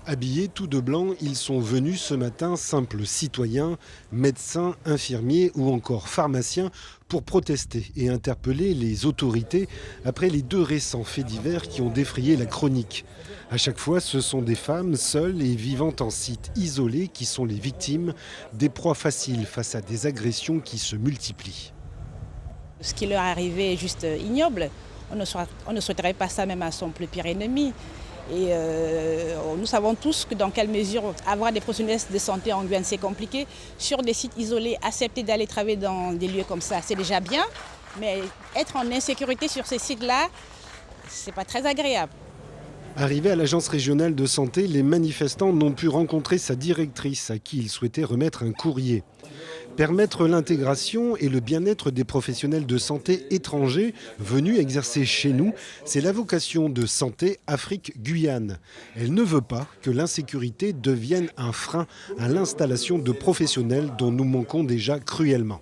Habillés tout de blanc, ils sont venus ce matin, simples citoyens, médecins, infirmiers ou encore pharmaciens, pour protester et interpeller les autorités après les 2 récents faits divers qui ont défrayé la chronique. À chaque fois, ce sont des femmes seules et vivant en site isolé qui sont les victimes, des proies faciles face à des agressions qui se multiplient. Ce qui leur est arrivé est juste ignoble. On ne souhaiterait pas ça même à son plus pire ennemi. Et nous savons tous que dans quelle mesure avoir des professionnels de santé en Guyane, c'est compliqué. Sur des sites isolés, accepter d'aller travailler dans des lieux comme ça, c'est déjà bien. Mais être en insécurité sur ces sites-là, c'est pas très agréable. Arrivés à l'agence régionale de santé, les manifestants n'ont pu rencontrer sa directrice à qui ils souhaitaient remettre un courrier. Permettre l'intégration et le bien-être des professionnels de santé étrangers venus exercer chez nous, c'est la vocation de Santé Afrique Guyane. Elle ne veut pas que l'insécurité devienne un frein à l'installation de professionnels dont nous manquons déjà cruellement.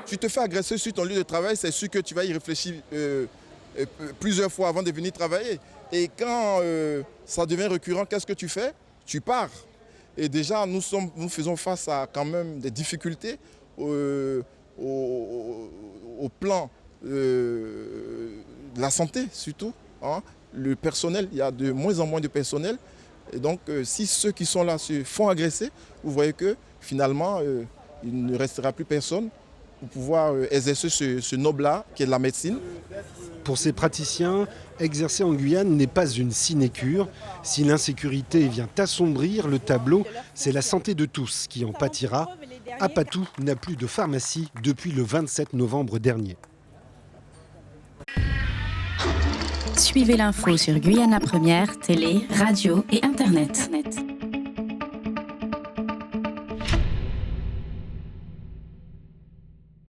Tu te fais agresser sur ton lieu de travail, c'est sûr que tu vas y réfléchir plusieurs fois avant de venir travailler. Et quand ça devient récurrent, qu'est-ce que tu fais? Tu pars. Et déjà, nous faisons face à quand même des difficultés au plan de la santé surtout. Hein. Le personnel, il y a de moins en moins de personnel. Et donc, si ceux qui sont là se font agresser, vous voyez que finalement, il ne restera plus personne pour pouvoir exercer ce noble-art qui est la médecine. Pour ces praticiens, exercer en Guyane n'est pas une sinécure. Si l'insécurité vient assombrir le tableau, c'est la santé de tous qui en pâtira. Apatou n'a plus de pharmacie depuis le 27 novembre dernier. Suivez l'info sur Guyana Première, télé, radio et internet.